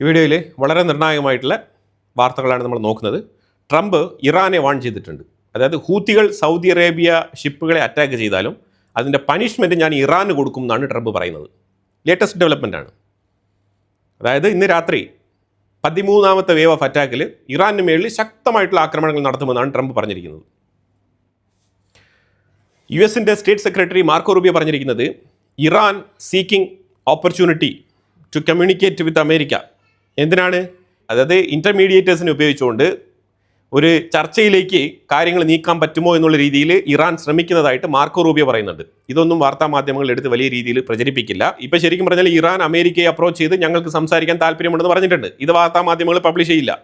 ഈ വീഡിയോയിൽ വളരെ നിർണായകമായിട്ടുള്ള വാർത്തകളാണ് നമ്മൾ നോക്കുന്നത്. ട്രംപ് ഇറാനെ വാൺ ചെയ്തിട്ടുണ്ട്. അതായത് ഹൂത്തികൾ സൗദി അറേബ്യ ഷിപ്പുകളെ അറ്റാക്ക് ചെയ്താലും അതിൻ്റെ പണിഷ്മെൻറ്റ് ഞാൻ ഇറാന് കൊടുക്കും എന്നാണ് ട്രംപ് പറയുന്നത്. ലേറ്റസ്റ്റ് ഡെവലപ്മെൻ്റ് ആണ്. അതായത് ഇന്ന് രാത്രി 13ാമത്തെ വേവ് ഓഫ് അറ്റാക്കിൽ ഇറാന് മേളിൽ ശക്തമായിട്ടുള്ള ആക്രമണങ്ങൾ നടത്തുമെന്നാണ് ട്രംപ് പറഞ്ഞിരിക്കുന്നത്. US-ൻ്റെ സ്റ്റേറ്റ് സെക്രട്ടറി മാർക്കോ റൂബിയോ പറഞ്ഞിരിക്കുന്നത് Iran seeking opportunity to communicate with America. എന്തിനാണ്? അതായത് ഇൻ്റർമീഡിയേറ്റേഴ്സിനെ ഉപയോഗിച്ചുകൊണ്ട് ഒരു ചർച്ചയിലേക്ക് കാര്യങ്ങൾ നീക്കാൻ പറ്റുമോ എന്നുള്ള രീതിയിൽ ഇറാൻ ശ്രമിക്കുന്നതായിട്ട് മാർക്കോ റൂബിയോ പറയുന്നുണ്ട്. ഇതൊന്നും വാർത്താ മാധ്യമങ്ങൾ എടുത്ത് വലിയ രീതിയിൽ പ്രചരിപ്പിക്കില്ല. ഇപ്പം ശരിക്കും പറഞ്ഞാൽ ഇറാൻ അമേരിക്കയെ അപ്രോച്ച് ചെയ്ത് ഞങ്ങൾക്ക് സംസാരിക്കാൻ താല്പര്യമുണ്ടെന്ന് പറഞ്ഞിട്ടുണ്ട്. ഇത് വാർത്താ മാധ്യമങ്ങൾ പബ്ലിഷ് ചെയ്യില്ല.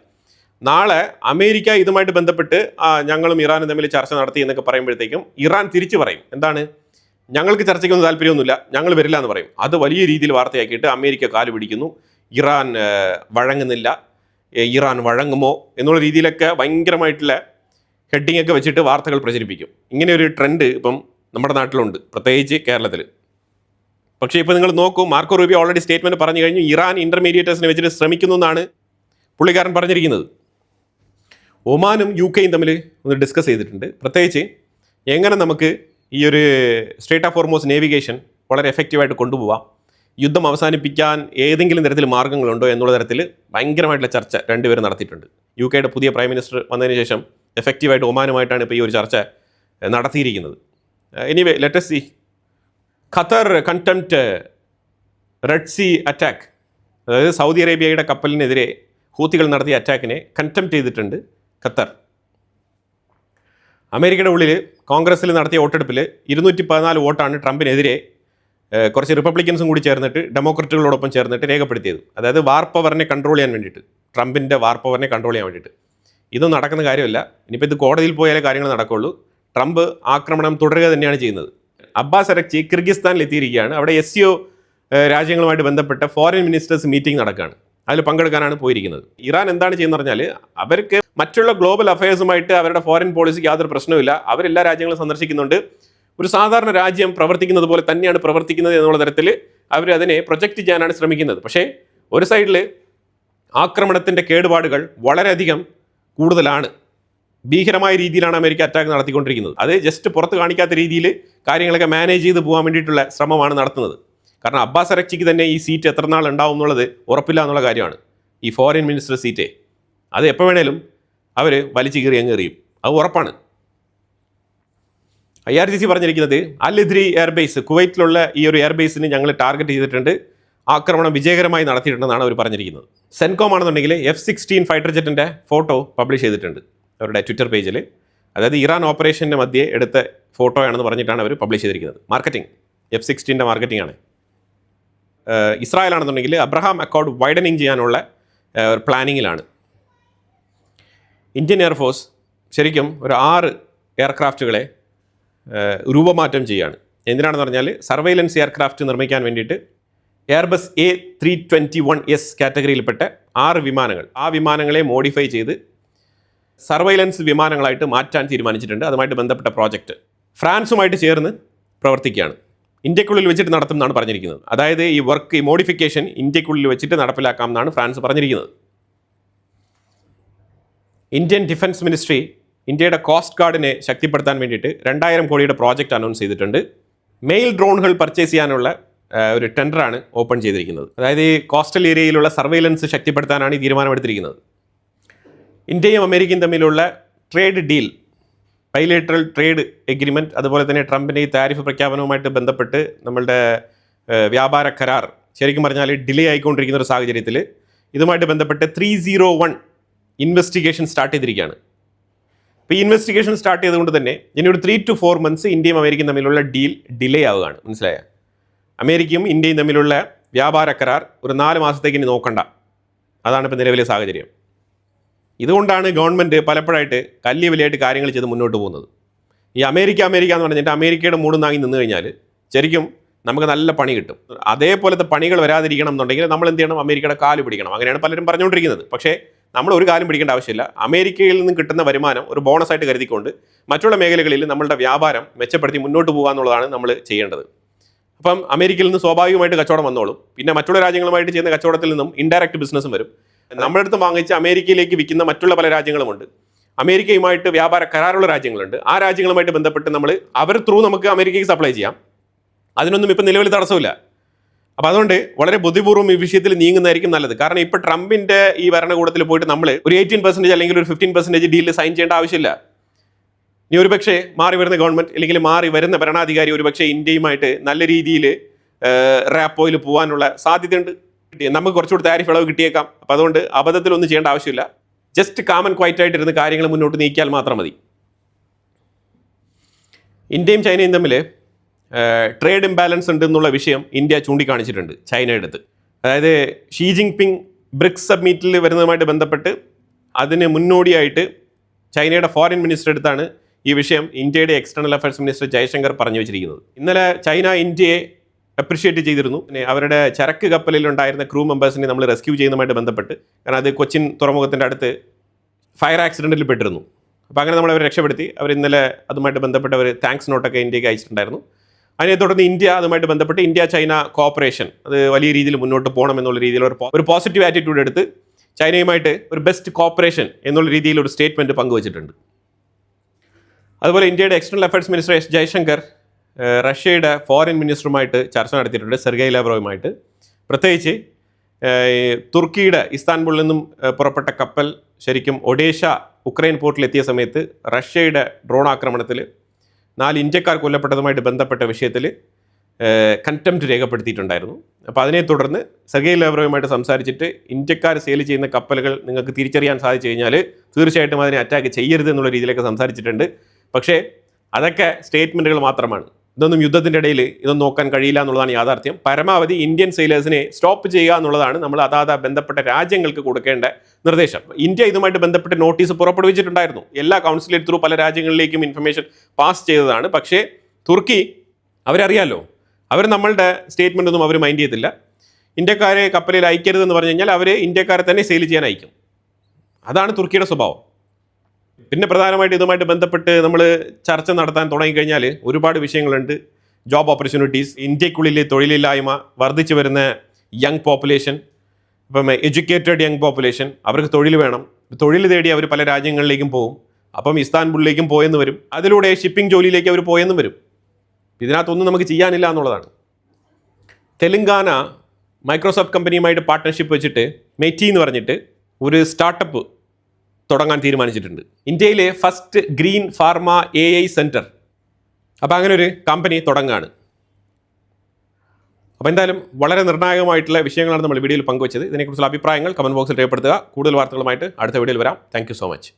നാളെ അമേരിക്ക ഇതുമായിട്ട് ബന്ധപ്പെട്ട് ഞങ്ങളും ഇറാനും തമ്മിൽ ചർച്ച നടത്തി എന്നൊക്കെ പറയുമ്പോഴത്തേക്കും ഇറാൻ തിരിച്ചു പറയും, എന്താണ്, ഞങ്ങൾക്ക് ചർച്ചയ്ക്കൊന്നും താല്പര്യമൊന്നുമില്ല, ഞങ്ങൾ വരില്ല എന്ന് പറയും. അത് വലിയ രീതിയിൽ വാർത്തയാക്കിയിട്ട് അമേരിക്ക കാല് പിടിക്കുന്നു, ഇറാൻ വഴങ്ങുന്നില്ല, ഇറാൻ വഴങ്ങുമോ എന്നുള്ള രീതിയിലൊക്കെ ഭയങ്കരമായിട്ടുള്ള ഹെഡിങ് ഒക്കെ വെച്ചിട്ട് വാർത്തകൾ പ്രചരിപ്പിക്കും. ഇങ്ങനെ ഒരു ട്രെൻഡ് ഇപ്പം നമ്മുടെ നാട്ടിലുണ്ട്, പ്രത്യേകിച്ച് കേരളത്തിൽ. പക്ഷേ ഇപ്പോൾ നിങ്ങൾ നോക്കൂ, മാർക്കോ റൂബിയോ ഓൾറെഡി സ്റ്റേറ്റ്മെൻറ്റ് പറഞ്ഞു കഴിഞ്ഞു. ഇറാൻ ഇൻ്റർമീഡിയേറ്റേഴ്സിനെ വെച്ചിട്ട് ശ്രമിക്കുന്നു എന്നാണ് പുള്ളിക്കാരൻ പറഞ്ഞിരിക്കുന്നത്. ഒമാനും UK-യും തമ്മിൽ ഒന്ന് ഡിസ്കസ് ചെയ്തിട്ടുണ്ട്. പ്രത്യേകിച്ച് എങ്ങനെ നമുക്ക് ഈ ഒരു സ്ട്രേറ്റ് ഓഫ് ഹോർമൂസ് നേവിഗേഷൻ വളരെ എഫക്റ്റീവായിട്ട് കൊണ്ടുപോകാം, യുദ്ധം അവസാനിപ്പിക്കാൻ ഏതെങ്കിലും തരത്തിൽ മാർഗ്ഗങ്ങളുണ്ടോ എന്നുള്ള തരത്തിൽ ഭയങ്കരമായിട്ടുള്ള ചർച്ച രണ്ടുപേരും നടത്തിയിട്ടുണ്ട്. UK-യുടെ പുതിയ പ്രൈം മിനിസ്റ്റർ വന്നതിന് ശേഷം എഫക്റ്റീവായിട്ട് ഒമാനുമായിട്ടാണ് ഇപ്പോൾ ഈ ഒരു ചർച്ച നടത്തിയിരിക്കുന്നത്. Anyway let us see. Qatar contempt Red Sea attack. അതായത് സൗദി അറേബ്യയുടെ കപ്പലിനെതിരെ ഹൂത്തികൾ നടത്തിയ അറ്റാക്കിനെ കണ്ടംപ്റ്റ് ചെയ്തിട്ടുണ്ട് ഖത്തർ. അമേരിക്കയുടെ ഉള്ളിൽ കോൺഗ്രസ്സിൽ നടത്തിയ വോട്ടെടുപ്പിൽ 214 വോട്ടാണ് ട്രംപിനെതിരെ കുറച്ച് റിപ്പബ്ലിക്കൻസും കൂടി ചേർന്നിട്ട് ഡെമോക്രറ്റുകളോടൊപ്പം ചേർന്നിട്ട് രേഖപ്പെടുത്തിയത്. അതായത് വാർ പവറിനെ കൺട്രോൾ ചെയ്യാൻ വേണ്ടിയിട്ട്, ട്രംപിൻ്റെ വാർ പവറിനെ കൺട്രോൾ ചെയ്യാൻ വേണ്ടിയിട്ട്. ഇതൊന്നും നടക്കുന്ന കാര്യമല്ല. ഇനിയിപ്പോൾ ഇത് കോടതിയിൽ പോയാലേ കാര്യങ്ങൾ നടക്കുള്ളൂ. ട്രംപ് ആക്രമണം തുടരുക തന്നെയാണ് ചെയ്യുന്നത്. അബ്ബാസ് അരക്ചി കിർഗിസ്ഥാനിൽ എത്തിയിരിക്കുകയാണ്. അവിടെ SCO രാജ്യങ്ങളുമായിട്ട് ബന്ധപ്പെട്ട ഫോറിൻ മിനിസ്റ്റേഴ്സ് മീറ്റിംഗ് നടക്കുകയാണ്. അതിൽ പങ്കെടുക്കാനാണ് പോയിരിക്കുന്നത്. ഇറാൻ എന്താണ് ചെയ്യുന്നത് പറഞ്ഞാൽ, അവർക്ക് മറ്റുള്ള ഗ്ലോബൽ അഫയേഴ്സുമായിട്ട് അവരുടെ ഫോറിൻ പോളിസിക്ക് യാതൊരു പ്രശ്നവുമില്ല. അവരെല്ലാ രാജ്യങ്ങളും സന്ദർശിക്കുന്നുണ്ട്. ഒരു സാധാരണ രാജ്യം പ്രവർത്തിക്കുന്നത് പോലെ തന്നെയാണ് പ്രവർത്തിക്കുന്നത് എന്നുള്ള തരത്തിൽ അവർ അതിനെ പ്രൊജക്റ്റ് ചെയ്യാനാണ് ശ്രമിക്കുന്നത്. പക്ഷേ ഒരു സൈഡിൽ ആക്രമണത്തിൻ്റെ കേടുപാടുകൾ വളരെയധികം കൂടുതലാണ്. ഭീകരമായ രീതിയിലാണ് അമേരിക്ക അറ്റാക്ക് നടത്തിക്കൊണ്ടിരിക്കുന്നത്. അത് ജസ്റ്റ് പുറത്ത് കാണിക്കാത്ത രീതിയിൽ കാര്യങ്ങളൊക്കെ മാനേജ് ചെയ്ത് പോകാൻ വേണ്ടിയിട്ടുള്ള ശ്രമമാണ് നടത്തുന്നത്. കാരണം അബ്ബാസ് അരക്ചിക്ക് തന്നെ ഈ സീറ്റ് എത്ര നാൾ ഉണ്ടാവും എന്നുള്ളത് ഉറപ്പില്ല എന്നുള്ള കാര്യമാണ്. ഈ ഫോറിൻ മിനിസ്റ്റർ സീറ്റ് അത് എപ്പോൾ വേണേലും അവർ വലിച്ചു കീറി അങ്ങ് എറിയും, അത് ഉറപ്പാണ്. IRGC പറഞ്ഞിരിക്കുന്നത് അൽ ഇദ്രി എയർബേസ്, കുവൈറ്റിലുള്ള ഈ ഒരു എയർബേസിന് ഞങ്ങൾ ടാർഗറ്റ് ചെയ്തിട്ടുണ്ട്, ആക്രമണം വിജയകരമായി നടത്തിയിട്ടുണ്ടെന്നാണ് അവർ പറഞ്ഞിരിക്കുന്നത്. സെൻകോം ആണെന്നുണ്ടെങ്കിൽ F-16 ഫൈറ്റർ ജെറ്റിൻ്റെ ഫോട്ടോ പബ്ലിഷ് ചെയ്തിട്ടുണ്ട് അവരുടെ ട്വിറ്റർ പേജിൽ. അതായത് ഇറാൻ ഓപ്പറേഷൻ്റെ മധ്യേ എടുത്ത ഫോട്ടോയാണെന്ന് പറഞ്ഞിട്ടാണ് അവർ പബ്ലിഷ് ചെയ്തിരിക്കുന്നത്. മാർക്കറ്റിംഗ്, F-16ൻ്റെ മാർക്കറ്റിംഗ് ആണ്. ഇസ്രായേൽ ആണെന്നുണ്ടെങ്കിൽ അബ്രഹാം അക്കോർഡ് വൈഡനിങ് ചെയ്യാനുള്ള പ്ലാനിങ്ങിലാണ്. ഇന്ത്യൻ എയർഫോഴ്സ് ശരിക്കും ഒരു 6 എയർക്രാഫ്റ്റുകളെ രൂപമാറ്റം ചെയ്യുകയാണ്. എന്തിനാണെന്ന് പറഞ്ഞാൽ സർവൈലൻസ് എയർക്രാഫ്റ്റ് നിർമ്മിക്കാൻ വേണ്ടിയിട്ട് എയർബസ് A321S കാറ്റഗറിയിൽപ്പെട്ട 6 വിമാനങ്ങൾ, ആ വിമാനങ്ങളെ മോഡിഫൈ ചെയ്ത് സർവൈലൻസ് വിമാനങ്ങളായിട്ട് മാറ്റാൻ തീരുമാനിച്ചിട്ടുണ്ട്. അതുമായിട്ട് ബന്ധപ്പെട്ട പ്രോജക്റ്റ് ഫ്രാൻസുമായിട്ട് ചേർന്ന് പ്രവർത്തിക്കുകയാണ്. ഇന്ത്യക്കുള്ളിൽ വെച്ചിട്ട് നടത്തുമെന്നാണ് പറഞ്ഞിരിക്കുന്നത്. അതായത് ഈ വർക്ക്, ഈ മോഡിഫിക്കേഷൻ ഇന്ത്യക്കുള്ളിൽ വെച്ചിട്ട് നടപ്പിലാക്കാം എന്നാണ് ഫ്രാൻസ് പറഞ്ഞിരിക്കുന്നത്. ഇന്ത്യൻ ഡിഫൻസ് മിനിസ്ട്രി ഇന്ത്യയുടെ കോസ്റ്റ് ഗാർഡിനെ ശക്തിപ്പെടുത്താൻ വേണ്ടിയിട്ട് 2000 കോടിയുടെ പ്രോജക്റ്റ് അനൗൺസ് ചെയ്തിട്ടുണ്ട്. മെയിൽ ഡ്രോണുകൾ പർച്ചേസ് ചെയ്യാനുള്ള ഒരു ടെൻഡറാണ് ഓപ്പൺ ചെയ്തിരിക്കുന്നത്. അതായത് ഈ കോസ്റ്റൽ ഏരിയയിലുള്ള സർവൈലൻസ് ശക്തിപ്പെടുത്താനാണ് ഈ തീരുമാനമെടുത്തിരിക്കുന്നത്. ഇന്ത്യയും അമേരിക്കയും തമ്മിലുള്ള trade deal, bilateral trade agreement, അതുപോലെ തന്നെ ട്രംപിൻ്റെ ഈ താരിഫ് പ്രഖ്യാപനവുമായിട്ട് ബന്ധപ്പെട്ട് നമ്മളുടെ വ്യാപാര കരാർ ശരിക്കും പറഞ്ഞാൽ ഡിലേ ആയിക്കൊണ്ടിരിക്കുന്ന ഒരു സാഹചര്യത്തിൽ ഇതുമായിട്ട് ബന്ധപ്പെട്ട് 301 ഇൻവെസ്റ്റിഗേഷൻ സ്റ്റാർട്ട് ചെയ്തിരിക്കുകയാണ്. ഇപ്പോൾ ഈ ഇൻവെസ്റ്റിഗേഷൻ സ്റ്റാർട്ട് ചെയ്തുകൊണ്ട് തന്നെ ഇനി ഒരു 3 to 4 months ഇന്ത്യയും അമേരിക്കയും തമ്മിലുള്ള ഡീൽ ഡിലേ ആവുകയാണ്. മനസ്സിലായ? അമേരിക്കയും ഇന്ത്യയും തമ്മിലുള്ള വ്യാപാര കരാർ ഒരു 4 മാസത്തേക്ക് ഇനി നോക്കണ്ട. അതാണ് ഇപ്പോൾ നിലവിലെ സാഹചര്യം. ഇതുകൊണ്ടാണ് ഗവൺമെൻറ് പലപ്പോഴായിട്ട് കല്ലിയ വിലയായിട്ട് കാര്യങ്ങൾ ചെയ്ത് മുന്നോട്ട് പോകുന്നത്. ഈ അമേരിക്ക എന്ന് പറഞ്ഞിട്ട് അമേരിക്കയുടെ മൂടും താങ്ങി നിന്ന് കഴിഞ്ഞാൽ ശരിക്കും നമുക്ക് നല്ല പണി കിട്ടും. അതേപോലത്തെ പണികൾ വരാതിരിക്കണം എന്നുണ്ടെങ്കിൽ നമ്മൾ എന്ത് ചെയ്യണം? അമേരിക്കയുടെ കാല് പിടിക്കണം. അങ്ങനെയാണ് പലരും പറഞ്ഞുകൊണ്ടിരിക്കുന്നത്. പക്ഷേ നമ്മൾ ഒരു കാലും പിടിക്കേണ്ട ആവശ്യമില്ല. അമേരിക്കയിൽ നിന്ന് കിട്ടുന്ന വരുമാനം ഒരു ബോണസായിട്ട് കരുതിക്കൊണ്ട് മറ്റുള്ള മേഖലകളിൽ നമ്മളുടെ വ്യാപാരം മെച്ചപ്പെടുത്തി മുന്നോട്ട് പോകുക എന്നുള്ളതാണ് നമ്മൾ ചെയ്യേണ്ടത്. അപ്പം അമേരിക്കയിൽ നിന്ന് സ്വാഭാവികമായിട്ട് കച്ചവടം വന്നോളും. പിന്നെ മറ്റുള്ള രാജ്യങ്ങളുമായിട്ട് ചെയ്യുന്ന കച്ചവടത്തിൽ നിന്നും ഇൻഡയറക്റ്റ് ബിസിനസ്സും വരും. നമ്മുടെ അടുത്ത് വാങ്ങിച്ച് അമേരിക്കയിലേക്ക് വിൽക്കുന്ന മറ്റുള്ള പല രാജ്യങ്ങളുമുണ്ട്. അമേരിക്കയുമായിട്ട് വ്യാപാര കരാറുള്ള രാജ്യങ്ങളുണ്ട്. ആ രാജ്യങ്ങളുമായിട്ട് ബന്ധപ്പെട്ട് നമ്മൾ അവർ ത്രൂ നമുക്ക് അമേരിക്കയ്ക്ക് സപ്ലൈ ചെയ്യാം. അതിനൊന്നും ഇപ്പം നിലവിൽ തടസ്സമില്ല. അപ്പോൾ അതുകൊണ്ട് വളരെ ബുദ്ധിപൂർവ്വം ഈ വിഷയത്തിൽ നീങ്ങുന്നതായിരിക്കും നല്ലത്. കാരണം ഇപ്പോൾ ട്രംപിൻ്റെ ഈ ഭരണകൂടത്തിൽ പോയിട്ട് നമ്മൾ ഒരു 18% അല്ലെങ്കിൽ ഒരു 15% ഡീലിൽ സൈൻ ചെയ്യേണ്ട ആവശ്യമില്ല. ഇനി ഒരുപക്ഷെ മാറി വരുന്ന ഗവൺമെൻറ് അല്ലെങ്കിൽ മാറി വരുന്ന ഭരണാധികാരി ഒരുപക്ഷെ ഇന്ത്യയുമായിട്ട് നല്ല രീതിയിൽ റാപ്പോയിൽ പോകാനുള്ള സാധ്യതയുണ്ട്. നമുക്ക് കുറച്ചുകൂടി താരിഫ് ഇളവ് കിട്ടിയേക്കാം. അപ്പോൾ അതുകൊണ്ട് അബദ്ധത്തിലൊന്നും ചെയ്യേണ്ട ആവശ്യമില്ല. ജസ്റ്റ് കാമൻ ക്വയറ്റായിട്ടിരുന്ന് കാര്യങ്ങൾ മുന്നോട്ട് നീക്കിയാൽ മാത്രം മതി. ഇന്ത്യയും ചൈനയും തമ്മിൽ ട്രേഡ് ഇംബാലൻസ് ഉണ്ട് എന്നുള്ള വിഷയം ഇന്ത്യ ചൂണ്ടിക്കാണിച്ചിട്ടുണ്ട് ചൈനയുടെ അടുത്ത്. അതായത് ഷീ ജിൻപിങ് ബ്രിക്സ് സബ്മിറ്റിൽ വരുന്നതുമായിട്ട് ബന്ധപ്പെട്ട് അതിന് മുന്നോടിയായിട്ട് ചൈനയുടെ ഫോറിൻ മിനിസ്റ്റർ അടുത്താണ് ഈ വിഷയം ഇന്ത്യയുടെ എക്സ്റ്റേണൽ അഫയേഴ്സ് മിനിസ്റ്റർ ജയശങ്കർ പറഞ്ഞു വെച്ചിരിക്കുന്നത്. ഇന്നലെ ചൈന ഇന്ത്യയെ അപ്രിഷ്യേറ്റ് ചെയ്തിരുന്നു. പിന്നെ അവരുടെ ചരക്ക് കപ്പലിലുണ്ടായിരുന്ന ക്രൂ മെമ്പേഴ്സിനെ നമ്മൾ റെസ്ക്യൂ ചെയ്യുന്നതുമായിട്ട് ബന്ധപ്പെട്ട്, കാരണം അത് കൊച്ചിൻ തുറമുഖത്തിൻ്റെ അടുത്ത് ഫയർ ആക്സിഡൻറ്റിൽ പെട്ടിരുന്നു. അപ്പോൾ അങ്ങനെ നമ്മൾ അവരെ രക്ഷപ്പെടുത്തി. അവർ ഇന്നലെ അതുമായിട്ട് ബന്ധപ്പെട്ട് അവർ താങ്ക്സ് നോട്ടൊക്കെ ഇന്ത്യക്ക് അയച്ചിട്ടുണ്ടായിരുന്നു. അതിനെ തുടർന്ന് ഇന്ത്യ അതുമായിട്ട് ബന്ധപ്പെട്ട് ഇന്ത്യ ചൈന കോപ്പറേഷൻ അത് വലിയ രീതിയിൽ മുന്നോട്ട് പോകണം എന്നുള്ള രീതിയിൽ ഒരു പോസിറ്റീവ് ആറ്റിറ്റ്യൂഡ് എടുത്ത് ചൈനയുമായിട്ട് ഒരു ബെസ്റ്റ് കോപ്പറേഷൻ എന്നുള്ള രീതിയിൽ ഒരു സ്റ്റേറ്റ്മെൻറ്റ് പങ്കുവച്ചിട്ടുണ്ട്. അതുപോലെ ഇന്ത്യയുടെ external affairs minister S Jaishankar റഷ്യയുടെ ഫോറിൻ മിനിസ്റ്ററുമായിട്ട് ചർച്ച നടത്തിയിട്ടുണ്ട്, സെർഗൈ ലാവ്റോവുമായിട്ട്. പ്രത്യേകിച്ച് തുർക്കിയുടെ ഇസ്താൻബുളിൽ നിന്നും പുറപ്പെട്ട കപ്പൽ ശരിക്കും ഒഡേഷ ഉക്രൈൻ പോർട്ടിലെത്തിയ സമയത്ത് റഷ്യയുടെ ഡ്രോൺ ആക്രമണത്തിൽ 4 ഇന്ത്യക്കാർ കൊല്ലപ്പെട്ടതുമായിട്ട് ബന്ധപ്പെട്ട വിഷയത്തിൽ കണ്ടംപ്റ്റ് രേഖപ്പെടുത്തിയിട്ടുണ്ടായിരുന്നു. അപ്പോൾ അതിനെ തുടർന്ന് സെർഗൈ ലാവ്റോവുമായിട്ട് സംസാരിച്ചിട്ട് ഇന്ത്യക്കാർ സെയിൽ ചെയ്യുന്ന കപ്പലുകൾ നിങ്ങൾക്ക് തിരിച്ചറിയാൻ സാധിച്ചു കഴിഞ്ഞാൽ തീർച്ചയായിട്ടും അതിനെ അറ്റാക്ക് ചെയ്യരുത് എന്നുള്ള രീതിയിലൊക്കെ സംസാരിച്ചിട്ടുണ്ട്. പക്ഷേ അതൊക്കെ സ്റ്റേറ്റ്മെൻറ്റുകൾ മാത്രമാണ്. ഇതൊന്നും യുദ്ധത്തിൻ്റെ ഇടയിൽ ഇതൊന്നും നോക്കാൻ കഴിയില്ല എന്നുള്ളതാണ് യാഥാർത്ഥ്യം. പരമാവധി ഇന്ത്യൻ സെയിലേഴ്സിനെ സ്റ്റോപ്പ് ചെയ്യുക എന്നുള്ളതാണ് നമ്മൾ അതാത് ബന്ധപ്പെട്ട രാജ്യങ്ങൾക്ക് കൊടുക്കേണ്ട നിർദ്ദേശം. ഇന്ത്യ ഇതുമായിട്ട് ബന്ധപ്പെട്ട് നോട്ടീസ് പുറപ്പെടുവിച്ചിട്ടുണ്ടായിരുന്നു. എല്ലാ കൗൺസിലേറ്റ് ത്രൂ പല രാജ്യങ്ങളിലേക്കും ഇൻഫർമേഷൻ പാസ് ചെയ്തതാണ്. പക്ഷേ തുർക്കി അവരറിയാമല്ലോ, അവർ നമ്മളുടെ സ്റ്റേറ്റ്മെൻ്റ് ഒന്നും അവർ മൈൻഡ് ചെയ്തില്ല. ഇന്ത്യക്കാരെ കപ്പലിൽ അയക്കരുതെന്ന് പറഞ്ഞു കഴിഞ്ഞാൽ അവർ ഇന്ത്യക്കാരെ തന്നെ സെയിൽ ചെയ്യാൻ അയക്കും. അതാണ് തുർക്കിയുടെ സ്വഭാവം. പിന്നെ പ്രധാനമായിട്ട് ഇതുമായിട്ട് ബന്ധപ്പെട്ട് നമ്മൾ ചർച്ച നടത്താൻ തുടങ്ങിക്കഴിഞ്ഞാൽ ഒരുപാട് വിഷയങ്ങളുണ്ട്. ജോബ് ഓപ്പർച്യൂണിറ്റീസ്, ഇന്ത്യക്കുള്ളിൽ തൊഴിലില്ലായ്മ, വർദ്ധിച്ചു വരുന്ന യങ് പോപ്പുലേഷൻ, ഇപ്പം എഡ്യൂക്കേറ്റഡ് യങ് പോപ്പുലേഷൻ, അവർക്ക് തൊഴിൽ വേണം. തൊഴിൽ തേടി അവർ പല രാജ്യങ്ങളിലേക്കും പോകും. അപ്പം ഇസ്താൻബുളിലേക്കും പോയെന്ന് വരും. അതിലൂടെ ഷിപ്പിംഗ് ജോലിയിലേക്ക് അവർ പോയെന്നും വരും. ഇതിനകത്തൊന്നും നമുക്ക് ചെയ്യാനില്ല എന്നുള്ളതാണ്. തെലുങ്കാന മൈക്രോസോഫ്റ്റ് കമ്പനിയുമായിട്ട് പാർട്ട്ണർഷിപ്പ് വെച്ചിട്ട് മെറ്റി എന്ന് പറഞ്ഞിട്ട് ഒരു സ്റ്റാർട്ടപ്പ് തുടങ്ങാൻ തീരുമാനിച്ചിട്ടുണ്ട്. ഇന്ത്യയിലെ first green pharma AI centre. അപ്പോൾ അങ്ങനെ ഒരു കമ്പനി തുടങ്ങുകയാണ്. അപ്പോൾ എന്തായാലും വളരെ നിർണായകമായിട്ടുള്ള വിഷയങ്ങളാണ് നമ്മൾ വീഡിയോയിൽ പങ്കുവച്ചത്. ഇതിനെക്കുറിച്ചുള്ള അഭിപ്രായങ്ങൾ കമൻറ്റ് ബോക്സിൽ രേഖപ്പെടുത്തുക. കൂടുതൽ വാർത്തകളുമായിട്ട് അടുത്ത വീഡിയോയിൽ വരാം. Thank you so much.